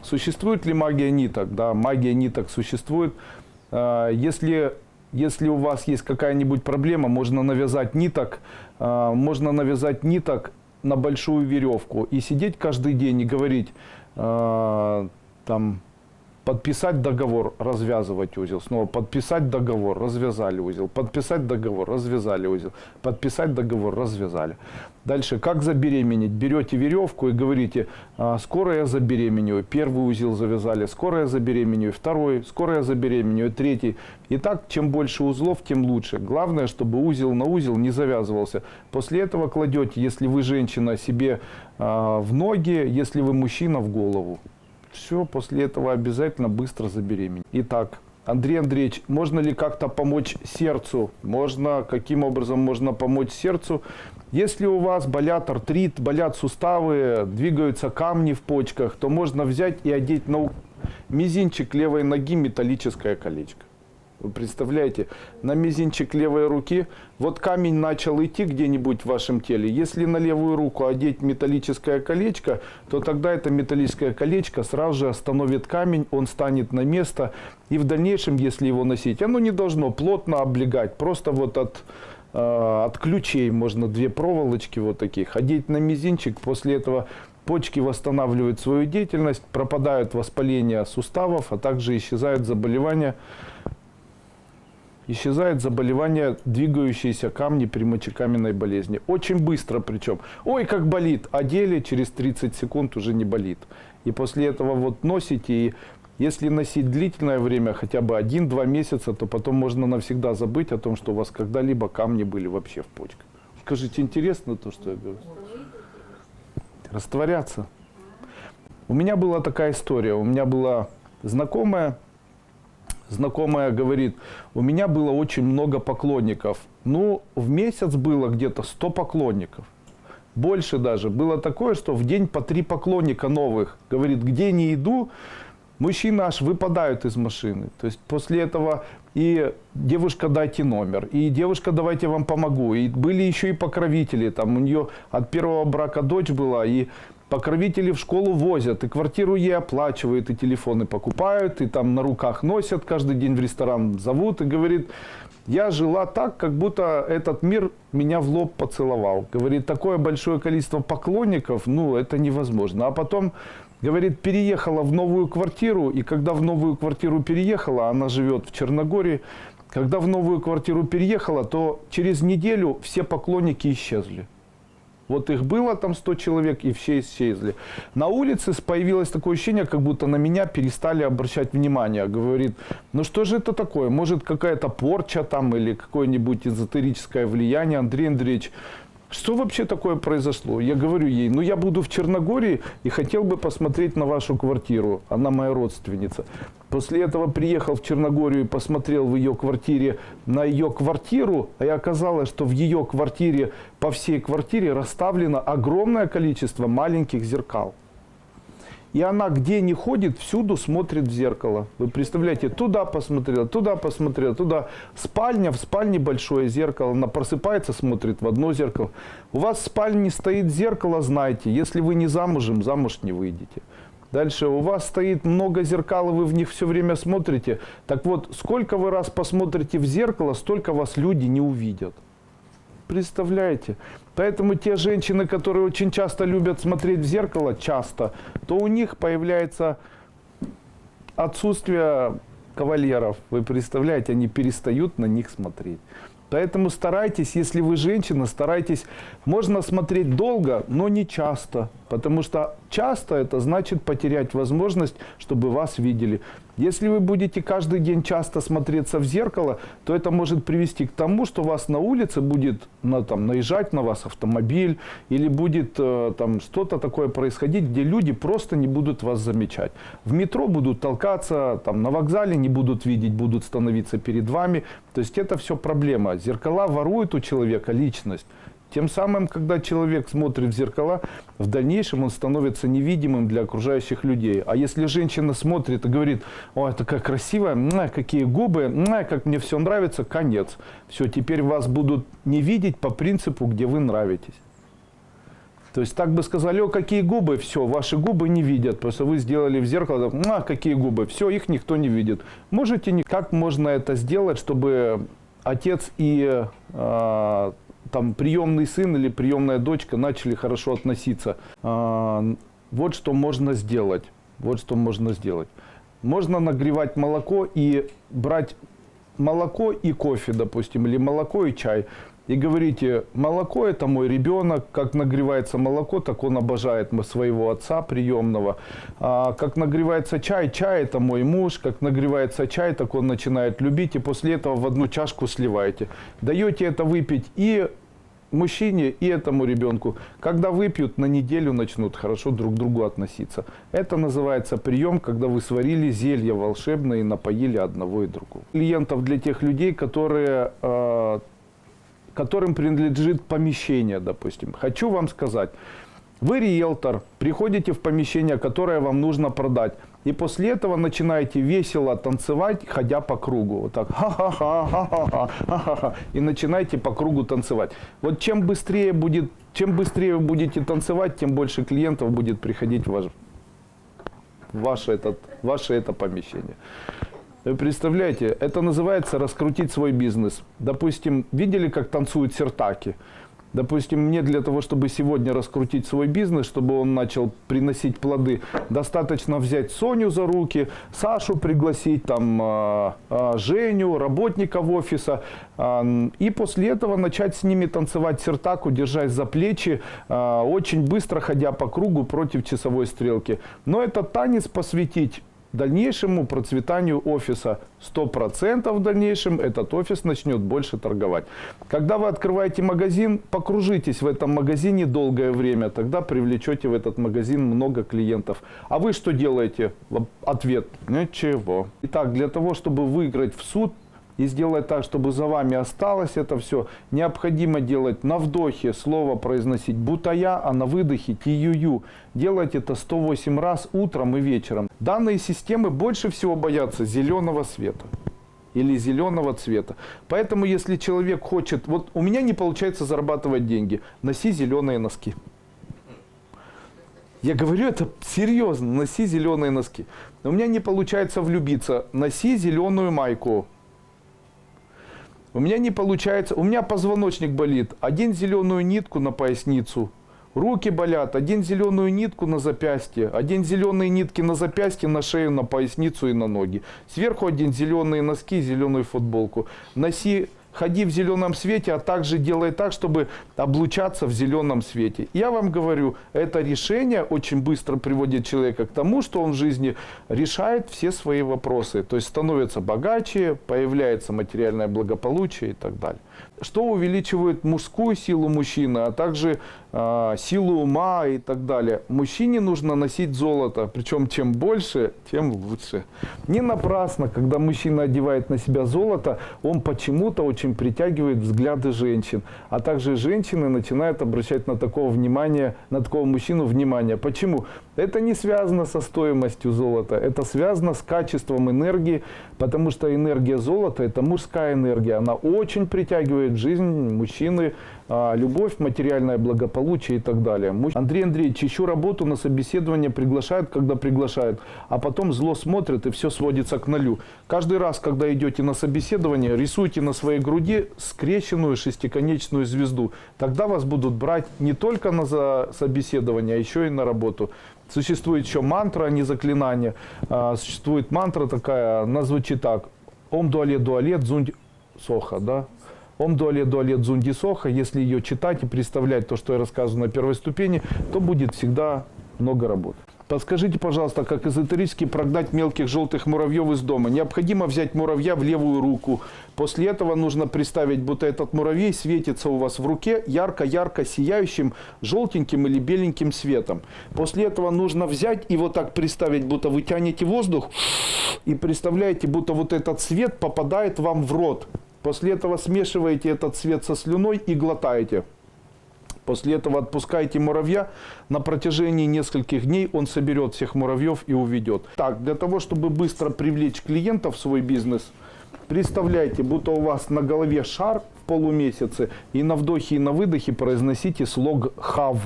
Существует ли магия ниток? Да, магия ниток существует. Если у вас есть какая-нибудь проблема, можно навязать ниток на большую веревку и сидеть каждый день и говорить, там, подписать договор, развязывать узел, снова подписать договор, развязали узел, подписать договор, развязали узел, подписать договор, развязали. Дальше, как забеременеть? Берете веревку и говорите, скоро я забеременею, первый узел завязали, скоро я забеременею, второй, скоро я забеременею, третий. И так, чем больше узлов, тем лучше. Главное, чтобы узел на узел не завязывался. После этого кладете, если вы женщина, себе в ноги, если вы мужчина, в голову. Все, после этого обязательно быстро забеременеть. Итак, Андрей Андреевич, можно ли как-то помочь сердцу? Можно. Каким образом можно помочь сердцу? Если у вас болят артрит, болят суставы, двигаются камни в почках, то можно взять и одеть на мизинчик левой ноги металлическое колечко. Вы представляете, на мизинчик левой руки, вот камень начал идти где-нибудь в вашем теле. Если на левую руку одеть металлическое колечко, то тогда это металлическое колечко сразу же остановит камень, он станет на место. И в дальнейшем, если его носить, оно не должно плотно облегать. Просто вот от ключей можно 2 проволочки вот таких одеть на мизинчик. После этого почки восстанавливают свою деятельность, пропадают воспаления суставов, а также исчезают заболевания. Исчезает заболевание двигающиеся камни при мочекаменной болезни. Очень быстро причем. Ой, как болит. Одели, через 30 секунд уже не болит. И после этого вот носите. И если носить длительное время, хотя бы 1-2 месяца, то потом можно навсегда забыть о том, что у вас когда-либо камни были вообще в почках. Скажите, интересно то, что я говорю? Растворяться. У меня была такая история. У меня была знакомая говорит, у меня было очень много поклонников. Ну, в месяц было где-то 100 поклонников. Больше даже. Было такое, что в день по 3 поклонника новых. Говорит, где не иду, мужчины аж выпадают из машины. То есть после этого и девушка, дайте номер, и девушка, давайте я вам помогу. И были еще и покровители. Там у нее от первого брака дочь была, и покровители в школу возят, и квартиру ей оплачивают, и телефоны покупают, и там на руках носят, каждый день в ресторан зовут, и говорит, я жила так, как будто этот мир меня в лоб поцеловал. Говорит, такое большое количество поклонников, ну, это невозможно. А потом, говорит, переехала в новую квартиру, и когда в новую квартиру переехала, она живет в Черногории, когда в новую квартиру переехала, то через неделю все поклонники исчезли. Вот их было там 100 человек, и все исчезли. На улице появилось такое ощущение, как будто на меня перестали обращать внимание. Говорит, ну что же это такое? Может, какая-то порча там или какое-нибудь эзотерическое влияние? Андрей Андреевич, что вообще такое произошло? Я говорю ей, ну я буду в Черногории и хотел бы посмотреть на вашу квартиру. Она моя родственница. После этого приехал в Черногорию и посмотрел в ее квартире на ее квартиру. И оказалось, что в ее квартире, по всей квартире расставлено огромное количество маленьких зеркал. И она где ни ходит, всюду смотрит в зеркало. Вы представляете, туда посмотрела, туда. Спальня, в спальне большое зеркало. Она просыпается, смотрит в одно зеркало. У вас в спальне стоит зеркало, знайте, если вы не замужем, замуж не выйдете. Дальше, у вас стоит много зеркал, и вы в них все время смотрите. Так вот, сколько вы раз посмотрите в зеркало, столько вас люди не увидят. Представляете? Поэтому те женщины, которые очень часто любят смотреть в зеркало, то у них появляется отсутствие кавалеров. Вы представляете, они перестают на них смотреть. Поэтому старайтесь, если вы женщина, старайтесь, можно смотреть долго, но не часто. Потому что часто это значит потерять возможность, чтобы вас видели. Если вы будете каждый день часто смотреться в зеркало, то это может привести к тому, что вас на улице будет наезжать на вас автомобиль, или будет там что-то такое происходить, где люди просто не будут вас замечать. В метро будут толкаться, там, на вокзале не будут видеть, будут становиться перед вами. То есть это все проблема. Зеркала воруют у человека личность. Тем самым, когда человек смотрит в зеркала, в дальнейшем он становится невидимым для окружающих людей. А если женщина смотрит и говорит, ой, такая красивая, какие губы, как мне все нравится, конец. Все, теперь вас будут не видеть по принципу, где вы нравитесь. То есть так бы сказали: о, какие губы, все, ваши губы не видят, потому что вы сделали в зеркало, какие губы, все, их никто не видит. Можете, как можно это сделать, чтобы отец и там приемный сын или приемная дочка начали хорошо относиться? Вот что можно сделать. Вот что можно сделать. Можно нагревать молоко и брать молоко и кофе, допустим, или молоко и чай. И говорите: молоко – это мой ребенок, как нагревается молоко, так он обожает своего отца приемного. Как нагревается чай, чай – это мой муж, как нагревается чай, так он начинает любить, и после этого в одну чашку сливаете. Даете это выпить и мужчине, и этому ребенку. Когда выпьют, на неделю начнут хорошо друг к другу относиться. Это называется прием, когда вы сварили зелье волшебное и напоили одного и другого. Клиентов для тех людей, которым принадлежит помещение, допустим. Хочу вам сказать, вы риэлтор, приходите в помещение, которое вам нужно продать, и после этого начинаете весело танцевать, ходя по кругу. Вот так, ха-ха-ха, и начинаете по кругу танцевать. Вот чем быстрее вы будете танцевать, тем больше клиентов будет приходить в ваше это помещение. Вы представляете, это называется раскрутить свой бизнес. Допустим, видели, как танцуют сиртаки? Допустим, мне для того, чтобы сегодня раскрутить свой бизнес, чтобы он начал приносить плоды, достаточно взять Соню за руки, Сашу пригласить, там, Женю, работников офиса, и после этого начать с ними танцевать сиртаку, держась за плечи, очень быстро ходя по кругу против часовой стрелки. Но этот танец посвятить дальнейшему процветанию офиса. 100% в дальнейшем этот офис начнет больше торговать. Когда вы открываете магазин, покружитесь в этом магазине долгое время, тогда привлечете в этот магазин много клиентов. А вы что делаете? Ответ: ничего. Итак, для того, чтобы выиграть в суд и сделать так, чтобы за вами осталось это все, необходимо делать на вдохе слово произносить бутая, а на выдохе тиюю. Делать это 108 раз утром и вечером. Данные системы больше всего боятся зеленого света или зеленого цвета. Поэтому, если человек хочет, вот у меня не получается зарабатывать деньги, носи зеленые носки. Я говорю это серьезно, носи зеленые носки. У меня не получается влюбиться, носи зеленую майку. У меня не получается, у меня позвоночник болит, одень зеленую нитку на поясницу. Руки болят, одень зеленую нитку на запястье, одень зеленые нитки на запястье, на шею, на поясницу и на ноги. Сверху одень зеленые носки, зеленую футболку. Носи, ходи в зеленом свете, а также делай так, чтобы облучаться в зеленом свете. Я вам говорю, это решение очень быстро приводит человека к тому, что он в жизни решает все свои вопросы. То есть становится богаче, появляется материальное благополучие и так далее. Что увеличивает мужскую силу мужчины, а также силу ума и так далее. Мужчине нужно носить золото, причем чем больше, тем лучше. Не напрасно, когда мужчина одевает на себя золото, он почему-то очень притягивает взгляды женщин. А также женщины начинают обращать на такого мужчину внимание. Почему? Это не связано со стоимостью золота, это связано с качеством энергии, потому что энергия золота – это мужская энергия. Она очень притягивает в жизнь мужчины любовь, материальное благополучие и так далее. Андрей Андреевич, ищу работу, на собеседование приглашают, когда приглашают, а потом зло смотрят и все сводится к нулю. Каждый раз, когда идете на собеседование, рисуйте на своей груди скрещенную шестиконечную звезду. Тогда вас будут брать не только на собеседование, а еще и на работу. Существует еще мантра, а не заклинание. Существует мантра такая, она звучит так. Ом дуалет дуалет дзунь соха, да? Ом дуалет дуалет дзунди соха. Если ее читать и представлять то, что я рассказываю на первой ступени, то будет всегда много работы. Подскажите, пожалуйста, как эзотерически прогнать мелких желтых муравьев из дома? Необходимо взять муравья в левую руку. После этого нужно представить, будто этот муравей светится у вас в руке ярко-ярко сияющим желтеньким или беленьким светом. После этого нужно взять и вот так представить, будто вы тянете воздух и представляете, будто вот этот свет попадает вам в рот. После этого смешиваете этот свет со слюной и глотаете. После этого отпускаете муравья, на протяжении нескольких дней он соберет всех муравьев и уведет. Так, для того, чтобы быстро привлечь клиентов в свой бизнес, представляйте, будто у вас на голове шар в полумесяце, и на вдохе и на выдохе произносите слог «хав».